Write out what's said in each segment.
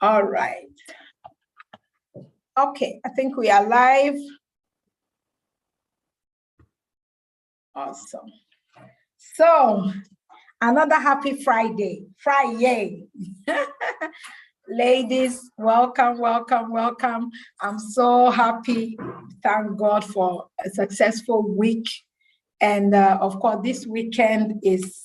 All right. Okay, I think we are live. Awesome. So, another happy Friday. Ladies, welcome, welcome, welcome. I'm so happy. Thank God for a successful week. And of course, this weekend is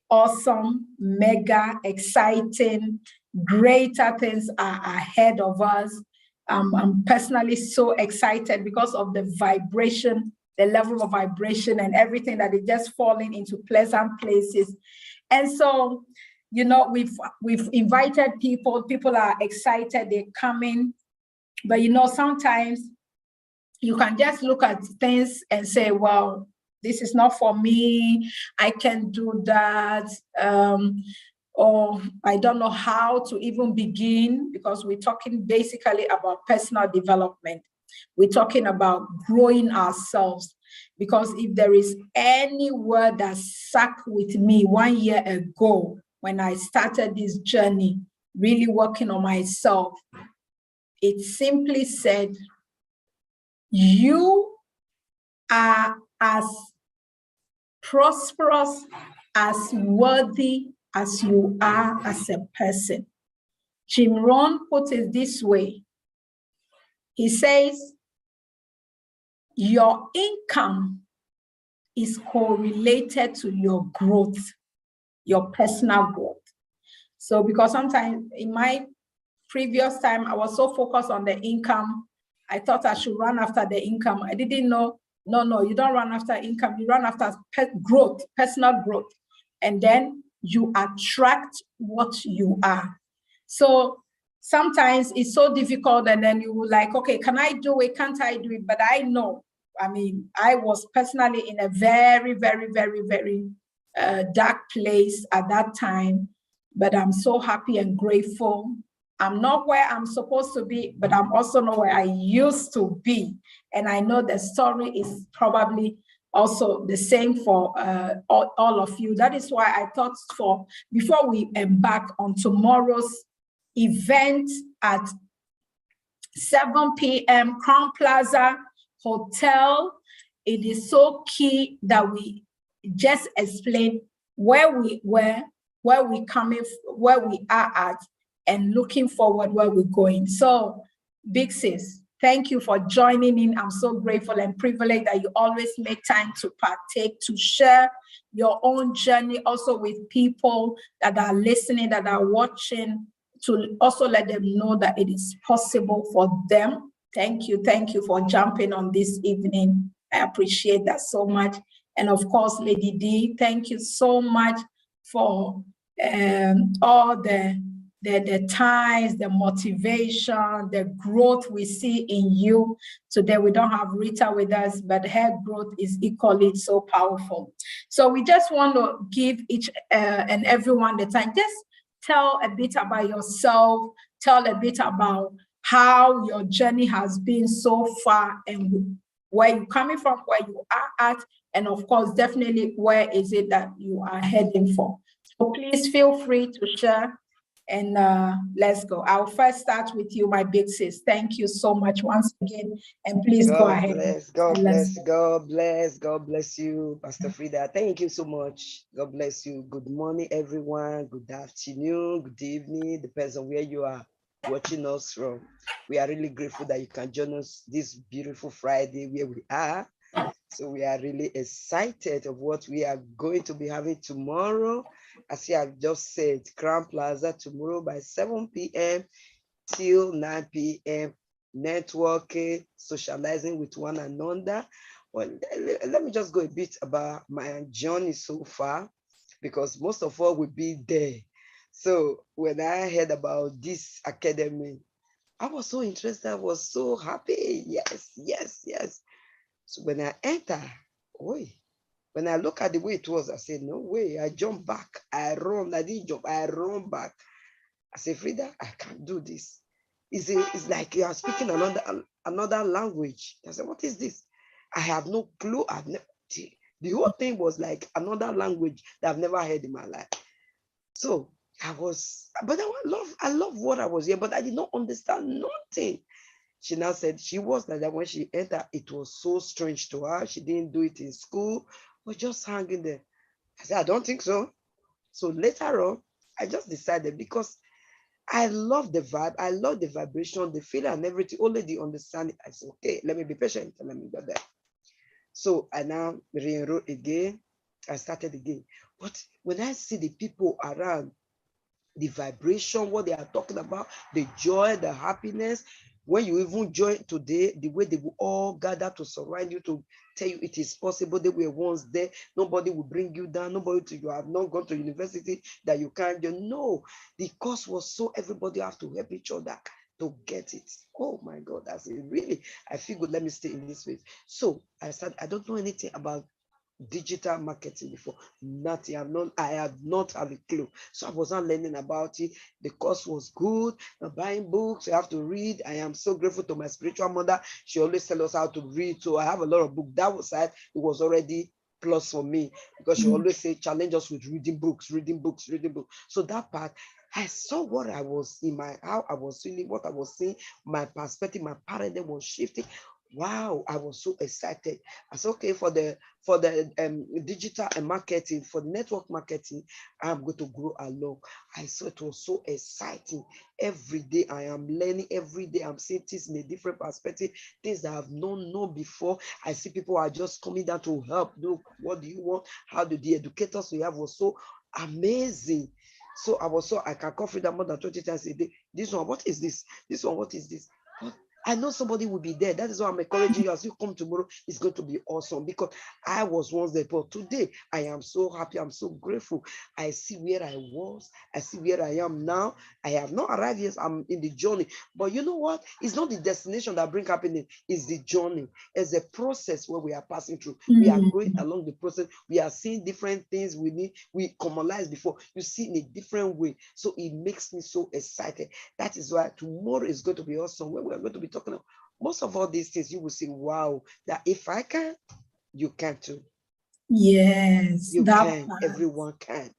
awesome, mega exciting. Greater things are ahead of us. I'm personally so excited because of the vibration, the level of vibration and everything that is just falling into pleasant places. And so, you know, we've invited people are excited, they're coming. But you know, sometimes you can just look at things and say, well, this is not for me, I can't do that, or I don't know how to even begin, because we're talking basically about personal development. We're talking about growing ourselves, because if there is any word that stuck with me 1 year ago when I started this journey, really working on myself, it simply said, you are as prosperous, as worthy as you are as a person. Jim Rohn put it this way. He says, your income is correlated to your growth, your personal growth. So because sometimes in my previous time, I was so focused on the income, I thought I should run after the income. I didn't know, no, you don't run after income, you run after growth, personal growth. And then you attract what you are. So sometimes it's so difficult, and then you like, okay, can I do it? Can't I do it? But I know, I mean, I was personally in a very, very, very, very dark place at that time, but I'm so happy and grateful. I'm not where I'm supposed to be, but I'm also not where I used to be. And I know the story is probably also the same for all of you. That is why I thought before we embark on tomorrow's event at 7 p.m. Crown Plaza Hotel, it is so key that we just explain where we were, where we coming, where we are at, and looking forward where we're going. So, big sis, thank you for joining in. I'm so grateful and privileged that you always make time to partake, to share your own journey also with people that are listening, that are watching, to also let them know that it is possible for them. Thank you for jumping on this evening. I appreciate that so much. And of course, Lady D, thank you so much for all the times, the motivation, the growth we see in you. Today we don't have Rita with us, but her growth is equally so powerful. So we just want to give each and everyone the time. Just tell a bit about yourself, tell a bit about how your journey has been so far and where you're coming from, where you are at, and of course, definitely where is it that you are heading for. So please feel free to share, and let's go. I'll first start with you, my big sis. Thank you so much once again, and please go ahead. God bless you, Pastor Frida. Thank you so much. God bless you. Good morning, everyone. Good afternoon, good evening, depends on where you are watching us from. We are really grateful that you can join us this beautiful Friday where we are. So we are really excited of what we are going to be having tomorrow. As I have just said, Crown Plaza tomorrow by 7 p.m. till 9 p.m. Networking, socializing with one another. Well, let me just go a bit about my journey so far, because most of all will be there. So when I heard about this academy, I was so interested. I was so happy. Yes. So when I enter, when I look at the way it was, I said, no way. I jump back. I run. I didn't jump. I run back. I said, Frida, I can't do this. It's like you are speaking another language. I said, what is this? I have no clue. The whole thing was like another language that I've never heard in my life. So but I love what I was here, but I did not understand nothing. She now said she was like that when she entered. It was so strange to her. She didn't do it in school, but just hanging there. I said, I don't think so. So later on, I just decided, because I love the vibe, I love the vibration, the feeling and everything, only the understanding. I said, okay, let me be patient and let me go there. So I now re-enrolled again. I started again. But when I see the people around, the vibration, what they are talking about, the joy, the happiness, when you even join today, the way they will all gather to surround you, to tell you it is possible. They were once there. Nobody will bring you down. You have not gone to university that you can't do. No, the course was so everybody have to help each other to get it. Oh my God, that's it. Really, I feel good. Let me stay in this space. So I said, I don't know anything about digital marketing before. Nothing. I have not have a clue. So I was not learning about it. The course was good. Buying books, you have to read. I am so grateful to my spiritual mother. She always tells us how to read. So I have a lot of books. That side, it was already plus for me, because she always say challenge us with reading books. So that part, I saw what I was in how I was feeling, what I was seeing, my perspective, my paradigm was shifting. Wow, I was so excited. I said, okay, for the digital and marketing, for network marketing, I'm going to grow along. I saw it was so exciting. Every day I am learning, every day I'm seeing things in a different perspective, things that I've not known before. I see people are just coming down to help. Look, what do you want? How do the educators we have was so amazing. So I can cover that more than 20 times a day. This one, what is this? This one, what is this? I know somebody will be there. That is why I'm encouraging you. As you come tomorrow, it's going to be awesome, because I was once there, but today I am so happy. I'm so grateful. I see where I was. I see where I am now. I have not arrived yet. I'm in the journey. But you know what? It's not the destination that brings happiness. It's the journey. It's a process where we are passing through. We are going along the process. We are seeing different things we commonize before. You see in a different way. So it makes me so excited. That is why tomorrow is going to be awesome, where we are going to be talking about most of all these things. You will see, wow, that if I can, you can too. Yes, you can. Everyone can.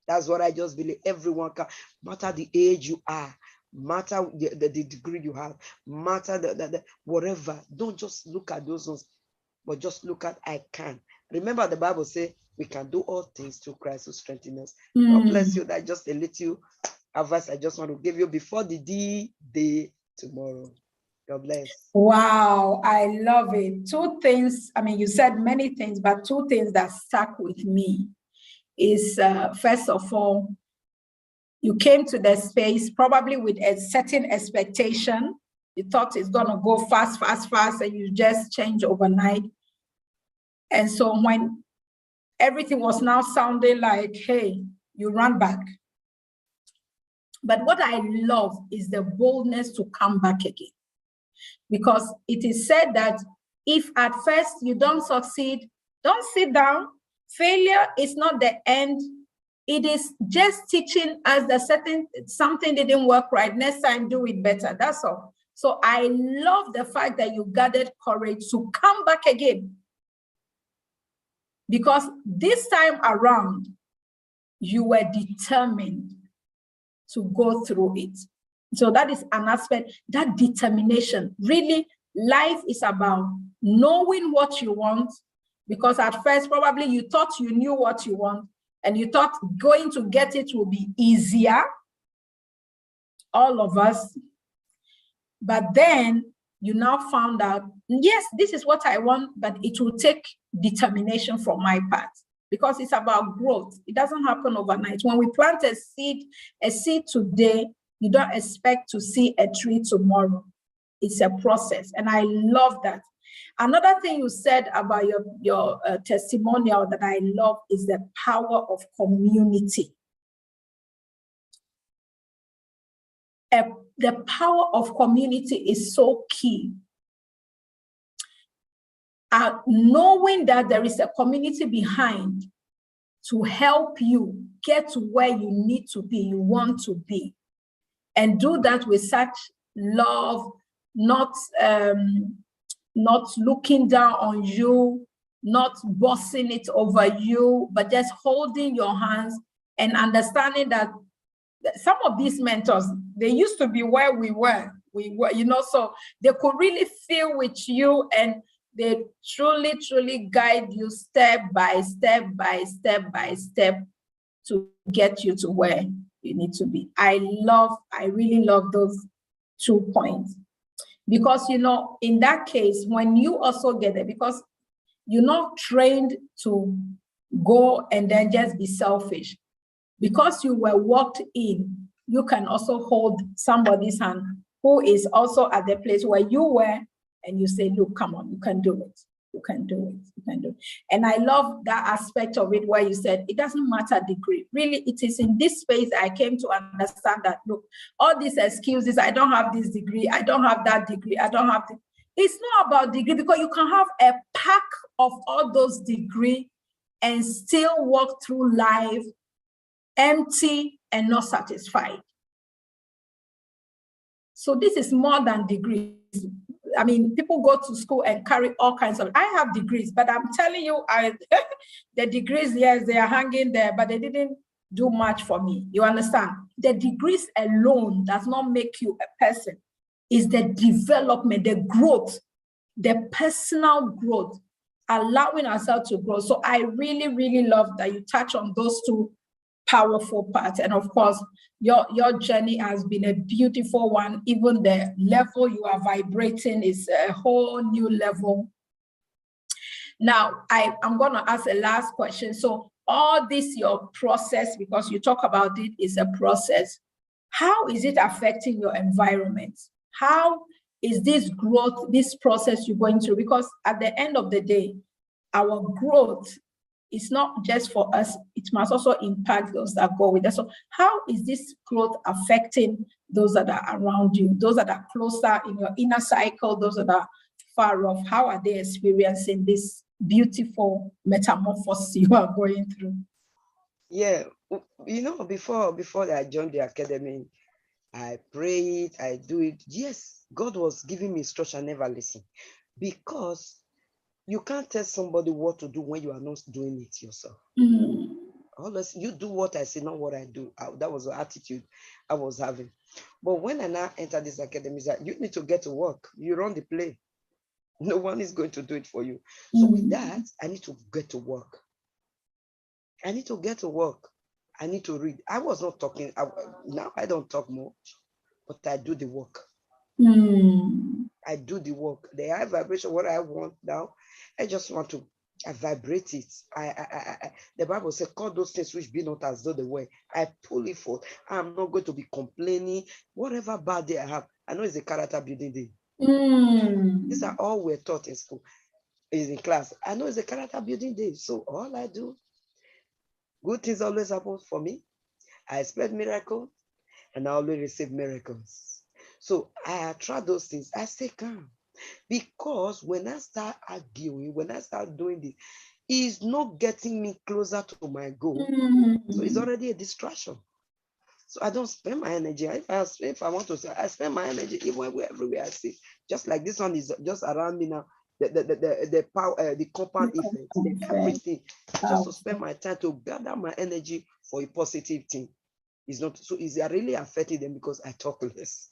That's what I just believe. Everyone can. Matter the age you are, matter the degree you have, matter the whatever. Don't just look at those ones, but just look at I can. Remember, the Bible says we can do all things through Christ who strengthens us. God bless you. That's just a little advice I just want to give you before the D-Day tomorrow. God bless. Wow, I love it. Two things, I mean, you said many things, but two things that stuck with me is, first of all, you came to the space probably with a certain expectation. You thought it's going to go fast, and you just change overnight. And so when everything was now sounding like, hey, you run back. But what I love is the boldness to come back again. Because it is said that if at first you don't succeed, don't sit down. Failure is not the end. It is just teaching us that something didn't work right. Next time, do it better. That's all. So I love the fact that you gathered courage to come back again. Because this time around, you were determined to go through it. So that is an aspect, that determination. Really, life is about knowing what you want, because at first, probably you thought you knew what you want, and you thought going to get it will be easier, all of us. But then you now found out, yes, this is what I want, but it will take determination from my part, because it's about growth. It doesn't happen overnight. When we plant a seed today, you don't expect to see a tree tomorrow. It's a process, and I love that. Another thing you said about your testimonial that I love is the power of community. The power of community is so key. Knowing that there is a community behind to help you get to where you need to be, you want to be, and do that with such love, not looking down on you, not bossing it over you, but just holding your hands and understanding that some of these mentors, they used to be where we were, so they could really feel with you, and they truly guide you step by step to get you to where you need to be. I really love those 2 points, because, in that case, when you also get there, because you're not trained to go and then just be selfish. Because you were walked in, you can also hold somebody's hand who is also at the place where you were, and you say, look, come on, you can do it. You can do it. You can do it. And I love that aspect of it where you said, it doesn't matter degree. Really, it is in this space I came to understand that, look, all these excuses, I don't have this degree, I don't have that degree, I don't have this. It's not about degree, because you can have a pack of all those degrees and still walk through life empty and not satisfied. So this is more than degrees. I mean, people go to school and carry all kinds of, I have degrees, but I'm telling you, the degrees, yes, they are hanging there, but they didn't do much for me. You understand? The degrees alone does not make you a person. It's the development, the growth, the personal growth, allowing ourselves to grow. So I really love that you touch on those 2 powerful parts. And of course, your journey has been a beautiful one. Even the level you are vibrating is a whole new level. Now, I'm going to ask a last question. So all this, your process, because you talk about it, is a process. How is it affecting your environment? How is this growth, this process you're going through? Because at the end of the day, our growth, it's not just for us, it must also impact those that go with us. So how is this growth affecting those that are around you, those that are closer in your inner cycle, those that are far off? How are they experiencing this beautiful metamorphosis you are going through? Yeah, before I joined the academy, I prayed, I do it. Yes, God was giving me instruction, never listen. Because you can't tell somebody what to do when you are not doing it yourself. Always, you do what I say, not what I do. That was the attitude I was having. But when I now entered this academy, you need to get to work. You run the play. No one is going to do it for you. So with that, I need to get to work. I need to get to work. I need to read. I was not talking. Now I don't talk much, but I do the work. I do the work. The high vibration, what I want now, I just want to vibrate it. The Bible says, call those things which be not as though they were. I pull it forth. I'm not going to be complaining. Whatever bad day I have, I know it's a character building day. These are all we're taught in school, is in class. I know it's a character building day. So all I do, good things always happen for me. I expect miracles, and I always receive miracles. So I attract those things. I stay calm. Because when I start arguing, when I start doing this, it's not getting me closer to my goal. So it's already a distraction. So I don't spend my energy. If I want to say, I spend my energy even everywhere I see. Just like this one is just around me now. The power, the compound effect, everything. Just to spend my time to gather my energy for a positive thing. It's not so easy. I really affected them because I talk less.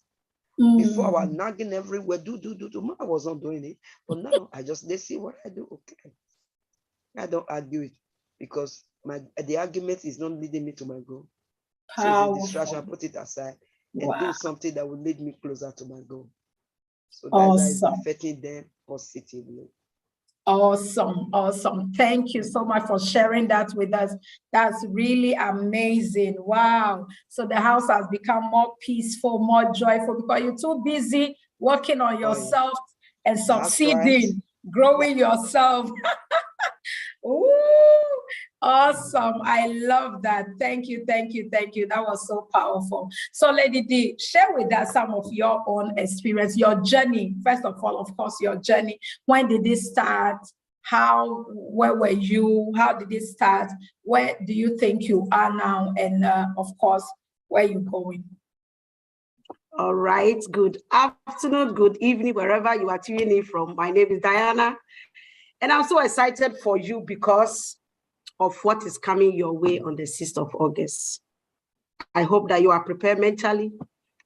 Before I was nagging everywhere, do. I was not doing it. But now they see what I do. Okay. I don't argue it because the argument is not leading me to my goal. So it's a distraction. I put it aside and do something that will lead me closer to my goal. So that's affecting them positively. Awesome. Thank you so much for sharing that with us. That's really amazing. Wow. So the house has become more peaceful, more joyful because you're too busy working on yourself and succeeding, growing yourself. Ooh, awesome. I love that. Thank you. That was so powerful. So Lady D, share with us some of your own experience, your journey. First of all, of course, your journey. When did it start? Where were you? How did it start? Where do you think you are now? And of course, where are you going? All right. Good afternoon, good evening, wherever you are tuning in from. My name is Diana. And I'm so excited for you because of what is coming your way on the 6th of August. I hope that you are prepared mentally,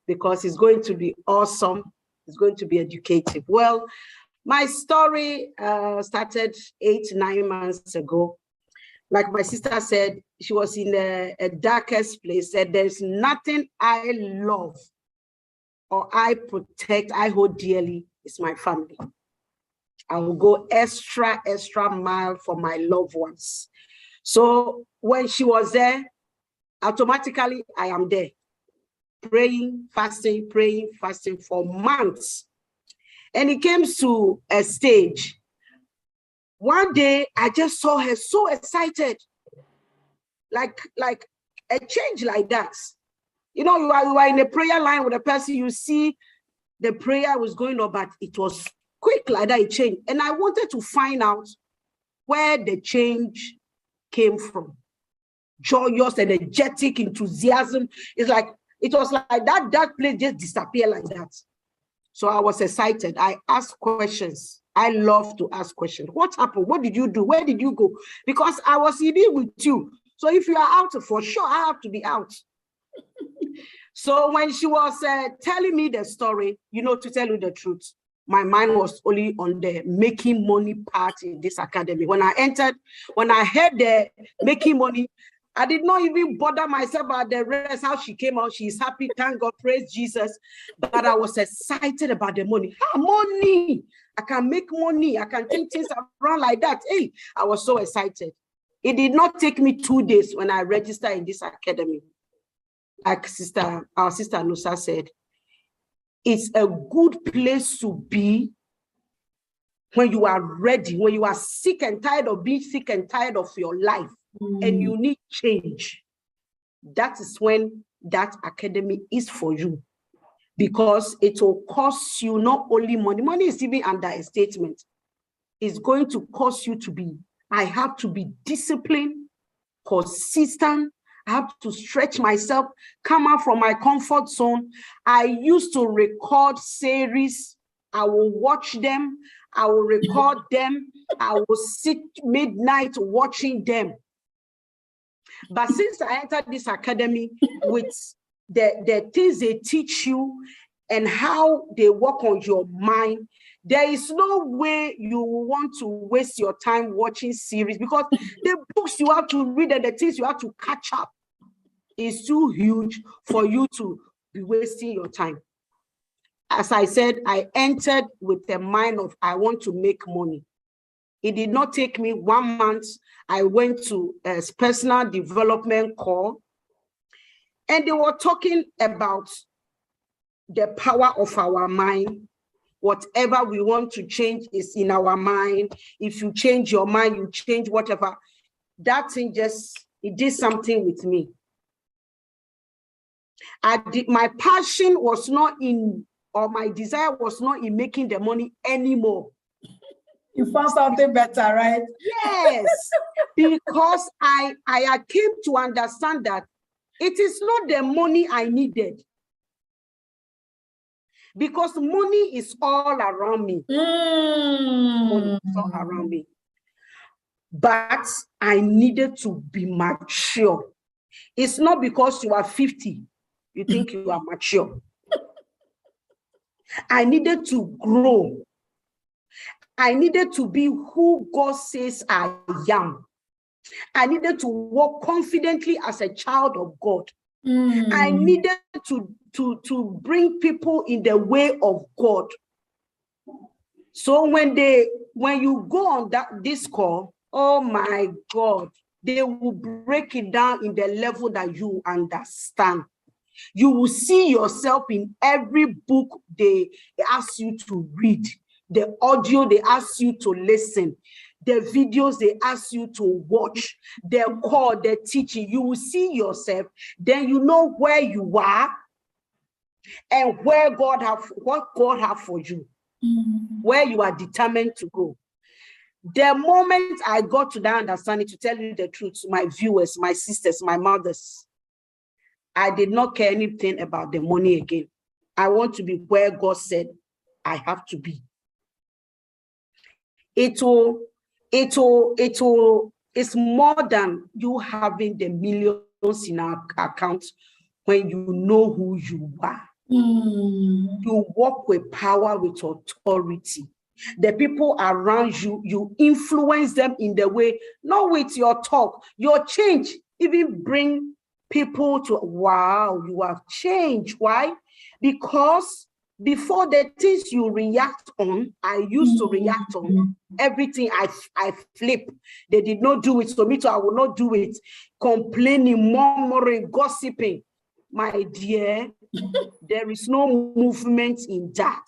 because it's going to be awesome. It's going to be educative. Well, my story started 8-9 months ago. Like my sister said, she was in a darkest place, said there's nothing I love or I protect, I hold dearly, is my family. I will go extra mile for my loved ones. So when she was there, automatically I am there, praying, fasting for months. And it came to a stage. One day I just saw her so excited, like a change like that. You know, you are in a prayer line with a person, you see the prayer was going on, but it was quick like that, it changed. And I wanted to find out where the change came from. Joyous, energetic, enthusiasm. It's like, it was like that place just disappeared like that. So I was excited. I asked questions. I love to ask questions. What happened? What did you do? Where did you go? Because I was eating with you. So if you are out, for sure, I have to be out. So when she was telling me the story, you know, to tell you the truth, my mind was only on the making money part in this academy. When I heard the making money, I did not even bother myself about the rest, how she came out. She's happy, thank God, praise Jesus. But I was excited about the money. Money! I can make money. I can take things around like that. Hey, I was so excited. It did not take me 2 days when I registered in this academy. Like our sister Nusa said, it's a good place to be when you are ready, when you are sick and tired of being sick and tired of your life, and you need change. That is when that academy is for you, because it will cost you not only money. Money is even under a statement. It's going to cost you to be, I have to be disciplined, consistent. I have to stretch myself, come out from my comfort zone. I used to record series. I will watch them. I will record them. I will sit midnight watching them. But since I entered this academy with the things they teach you and how they work on your mind, there is no way you want to waste your time watching series, because the books you have to read and the things you have to catch up is too huge for you to be wasting your time. As I said, I entered with the mind of, I want to make money. It did not take me 1 month. I went to a personal development call, and they were talking about the power of our mind. Whatever we want to change is in our mind. If you change your mind, you change whatever. That thing it did something with me. My passion was not in, or my desire was not in making the money anymore. You found something better, right? Yes, because I came to understand that it is not the money I needed, because money is all around me. Money is all around me. But I needed to be mature. It's not because you are 50, you think you are mature. I needed to grow. I needed to be who God says I am. I needed to walk confidently as a child of God. I needed to bring people in the way of God. So when you go on this call, oh my God, they will break it down in the level that you understand. You will see yourself in every book they ask you to read, the audio they ask you to listen, the videos they ask you to watch, the call, the teaching. You will see yourself, then you know where you are and what God have for you, where you are determined to go. The moment I got to that understanding, to tell you the truth, my viewers, my sisters, my mothers, I did not care anything about the money again. I want to be where God said I have to be. It's more than you having the millions in our account when you know who you are. You walk with power, with authority. The people around you, you influence them in the way, not with your talk, your change, even bring people to, wow, you have changed. Why? Because before, the things you react on, I used to react on everything. I flip. They did not do it, so me too, I will not do it. Complaining, murmuring, gossiping. My dear, there is no movement in that.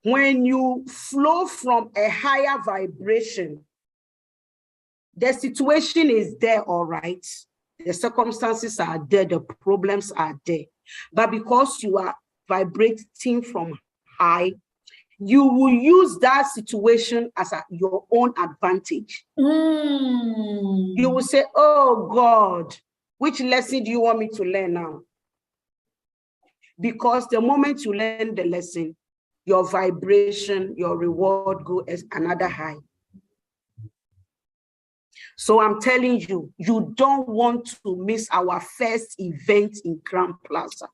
When you flow from a higher vibration, the situation is there, all right. The circumstances are there, the problems are there. But because you are vibrating from high, you will use that situation as your own advantage. You will say, oh God, which lesson do you want me to learn now? Because the moment you learn the lesson, your vibration, your reward go as another high. So I'm telling you, you don't want to miss our first event in Grand Plaza.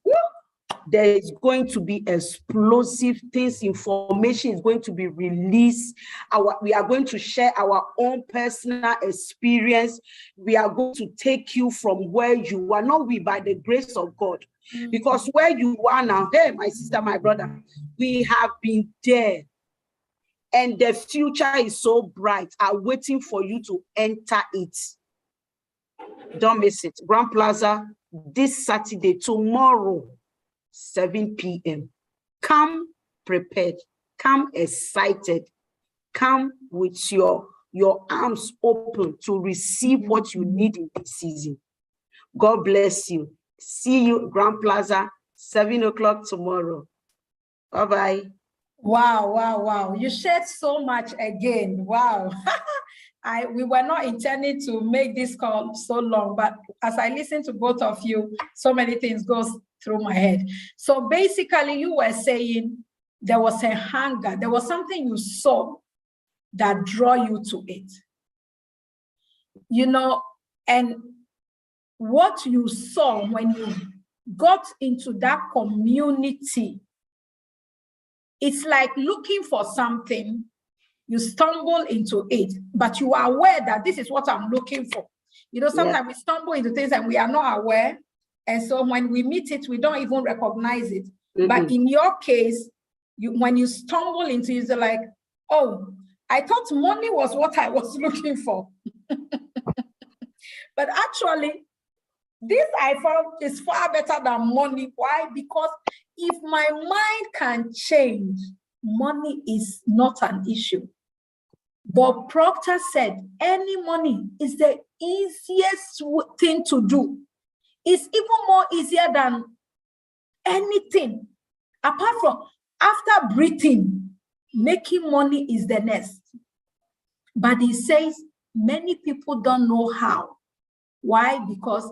There is going to be explosive things, information is going to be released. We are going to share our own personal experience. We are going to take you from where you are, not we, by the grace of God. Because where you are now, hey, my sister, my brother, we have been there. And the future is so bright, are waiting for you to enter it. Don't miss it. Grand Plaza, this Saturday, tomorrow, 7 p.m. Come prepared, come excited, come with your arms open to receive what you need in this season. God bless you. See you, Grand Plaza, 7 o'clock tomorrow. Bye-bye. Wow, wow, wow. You shared so much again. Wow. We were not intending to make this call so long, but as I listen to both of you, so many things goes through my head. So basically, you were saying there was a hunger, there was something you saw that draw you to it. You know, and what you saw when you got into that community, it's like looking for something, you stumble into it, but you are aware that this is what I'm looking for. You know, sometimes we stumble into things and we are not aware. And so when we meet it, we don't even recognize it. But in your case, when you stumble into it, you're like, oh, I thought money was what I was looking for. But actually, this I found is far better than money. Why? Because if my mind can change, money is not an issue. Bob Proctor said, any money is the easiest thing to do. It's even more easier than anything. Apart from, after breathing, making money is the next. But he says, many people don't know how. Why? Because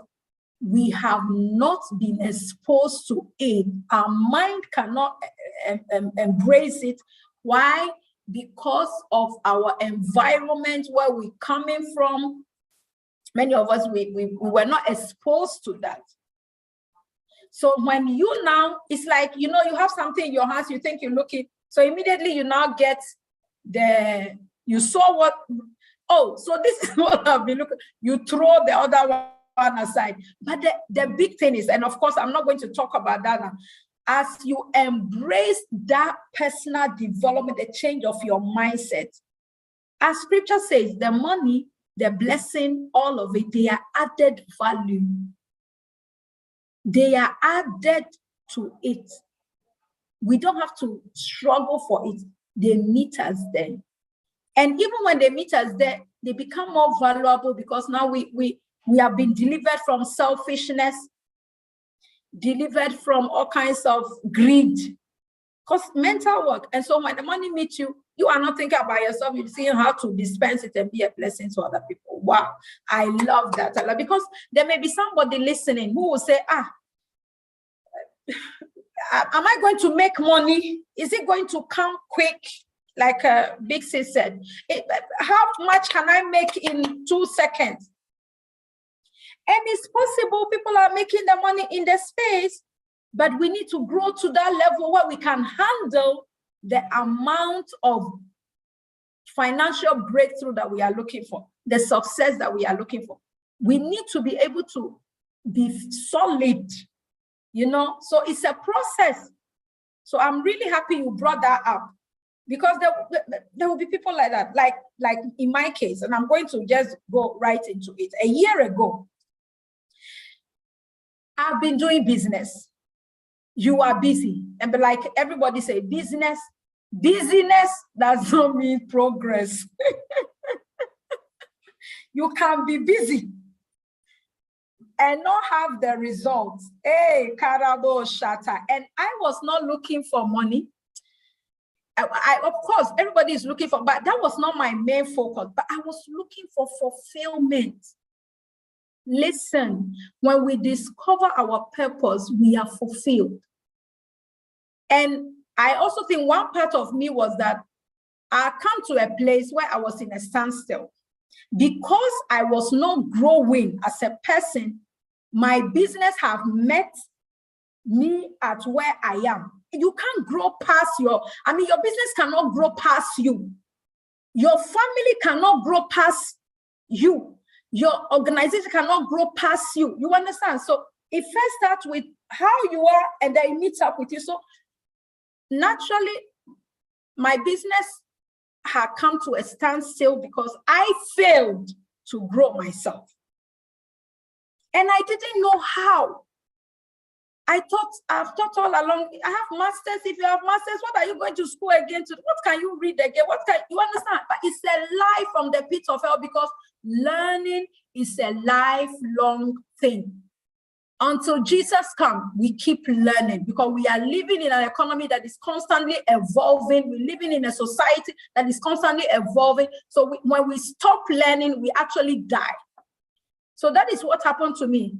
we have not been exposed to it. Our mind cannot embrace it. Why? Because of our environment, where we're coming from. Many of us, we were not exposed to that. So when you now, it's like, you know, you have something in your hands, you think you're looking, so immediately you now get you saw what, oh, so this is what I've been looking, you throw the other one aside. But the big thing is, and of course, I'm not going to talk about that now, as you embrace that personal development, the change of your mindset, as scripture says, the money, the blessing, all of it, they are added value. They are added to it. We don't have to struggle for it. They meet us there. And even when they meet us there, they become more valuable because now we have been delivered from selfishness, delivered from all kinds of greed, because mental work. And so when the money meets you, you are not thinking about yourself, you're seeing how to dispense it and be a blessing to other people. Wow, I love that. Because there may be somebody listening who will say, am I going to make money? Is it going to come quick? Like Big Sis said, how much can I make in 2 seconds? And it's possible people are making the money in the space, but we need to grow to that level where we can handle the amount of financial breakthrough that we are looking for, the success that we are looking for. We need to be able to be solid, you know, so it's a process. So I'm really happy you brought that up, because there will be people like that, like in my case, and I'm going to just go right into it. A year ago, I've been doing business. You are busy. And be like everybody say, busyness does not mean progress. You can be busy and not have the results. Hey, Karabo Shata. And I was not looking for money. I of course, everybody is looking for, but that was not my main focus. But I was looking for fulfillment. Listen, when we discover our purpose, we are fulfilled. And I also think one part of me was that I come to a place where I was in a standstill. Because I was not growing as a person, my business have met me at where I am. You can't grow past your business cannot grow past you. Your family cannot grow past you. Your organization cannot grow past you. You understand? So it first starts with how you are, and then it meets up with you. So naturally, my business had come to a standstill because I failed to grow myself. And I didn't know how. I've thought all along, I have masters. If you have masters, what are you going to school again to? What can you read again? You understand? But it's a lie from the pit of hell, because learning is a lifelong thing. Until Jesus comes, we keep learning, because we are living in an economy that is constantly evolving. We're living in a society that is constantly evolving. So when we stop learning, we actually die. So that is what happened to me.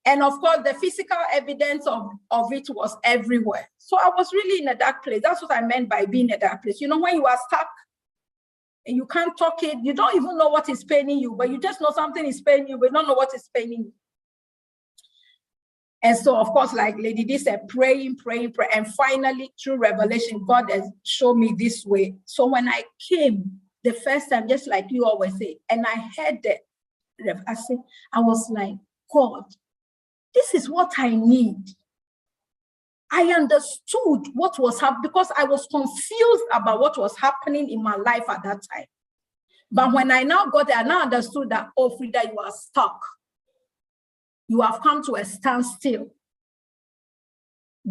And of course, the physical evidence of it was everywhere. So I was really in a dark place. That's what I meant by being in a dark place. You know, when you are stuck and you can't talk it, you don't even know what is paining you, but you just know something is paining you, but you don't know what is paining you. And so, of course, like Lady D said, praying. And finally, through revelation, God has shown me this way. So when I came the first time, just like you always say, and I heard that, I was like, God, this is what I need. I understood what was happening, because I was confused about what was happening in my life at that time. But when I now got there, I now understood that, oh, Frida, you are stuck. You have come to a standstill.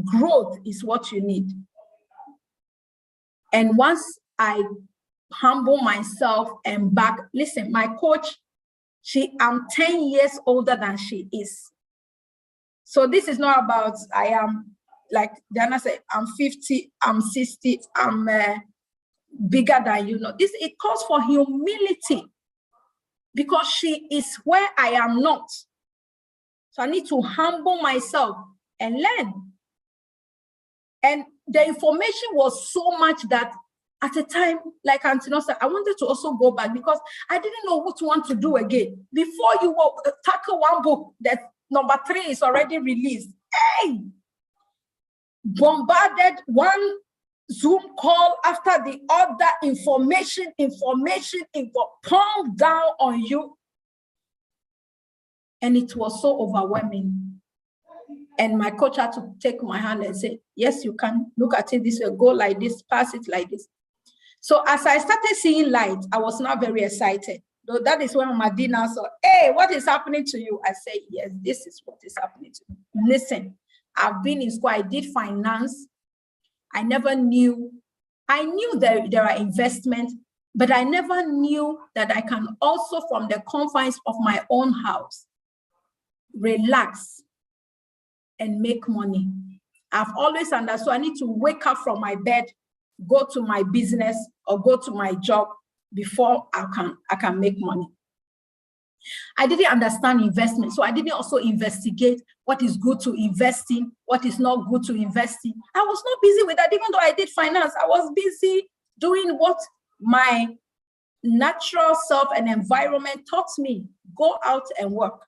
Growth is what you need. And once I humble myself and back, listen, my coach, I'm 10 years older than she is. So this is not about, I am, like Diana said, I'm 50, I'm 60, I'm bigger than you. Know. It calls for humility, because she is where I am not. So I need to humble myself and learn. And the information was so much that at the time, like Auntie said, I wanted to also go back, because I didn't know what to want to do again. Before you tackle one book, that number 3 is already released. Hey! Bombarded, one Zoom call after the other, information pumped down on you. And it was so overwhelming. And my coach had to take my hand and say, yes, you can look at it this way, go like this, pass it like this. So as I started seeing light, I was not very excited. Though that is when Madina said, hey, what is happening to you? I said, yes, this is what is happening to me. Listen, I've been in school, I did finance. I never knew. I knew that there are investments, but I never knew that I can also, from the confines of my own house, relax and make money. I've always understood I need to wake up from my bed, go to my business or go to my job before I can make money. I didn't understand investment, so I didn't also investigate what is good to invest in, what is not good to invest in. I was not busy with that, even though I did finance. I was busy doing what my natural self and environment taught me. Go out and work.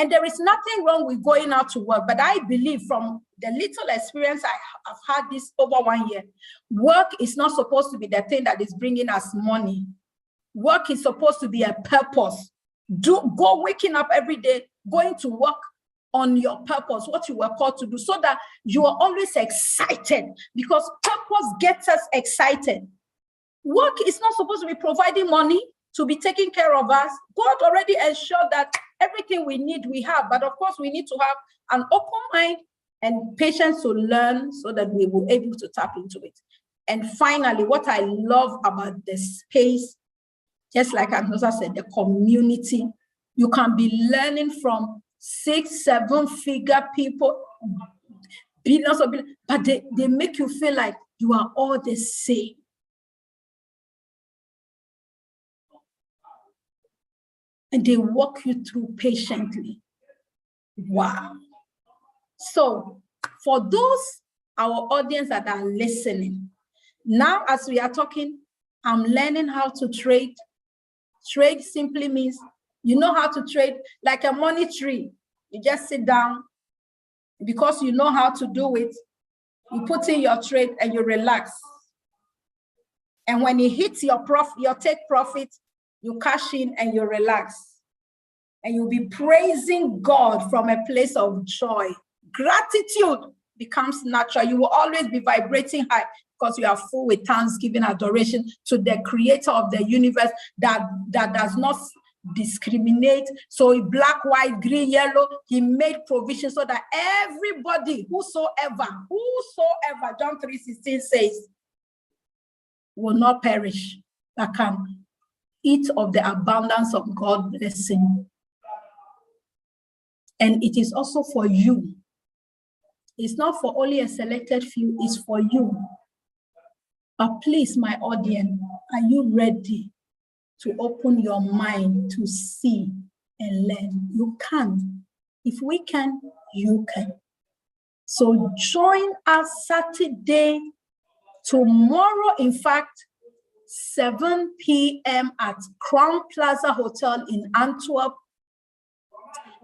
And there is nothing wrong with going out to work. But I believe from the little experience I have had this over 1 year, work is not supposed to be the thing that is bringing us money. Work is supposed to be a purpose. Go waking up every day, going to work on your purpose, what you were called to do, so that you are always excited, because purpose gets us excited. Work is not supposed to be providing money to be taking care of us. God already ensured that everything we need, we have. But of course, we need to have an open mind and patience to learn so that we will be able to tap into it. And finally, what I love about the space, just like Agnosa said, the community, you can be learning from 6, 7-figure people, billions of billions, but they make you feel like you are all the same. And they walk you through patiently. Wow. So for those, our audience that are listening, now as we are talking, I'm learning how to trade. Trade simply means you know how to trade like a money tree. You just sit down, because you know how to do it. You put in your trade and you relax. And when it hits your take profit, you cash in and you relax. And you'll be praising God from a place of joy. Gratitude becomes natural. You will always be vibrating high because you are full with thanksgiving, adoration to the creator of the universe that does not discriminate. So black, white, green, yellow, he made provision so that everybody, whosoever, John 3:16 says, will not perish, but can eat of the abundance of God's blessing. And it is also for you. It's not for only a selected few, it's for you. But please, my audience, are you ready to open your mind to see and learn? You can. If we can, you can. So join us Saturday, tomorrow, in fact, 7 p.m. at Crown Plaza Hotel in Antwerp.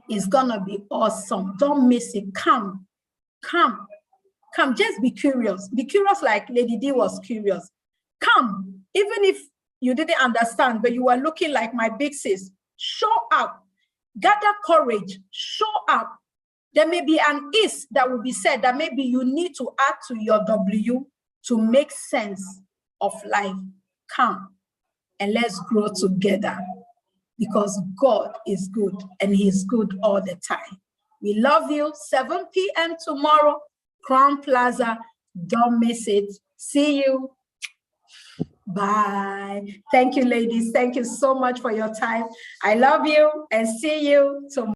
It's gonna be awesome. Don't miss it. Come. Just be curious. Be curious like Lady D was curious. Come, even if you didn't understand, but you were looking like my big sis. Show up. Gather courage. Show up. There may be an is that will be said that maybe you need to add to your W to make sense of life. Come and let's grow together, because God is good and He is good all the time. We love you. 7 p.m. tomorrow, Crown Plaza. Don't miss it. See you. Bye. Thank you, ladies. Thank you so much for your time. I love you and see you tomorrow.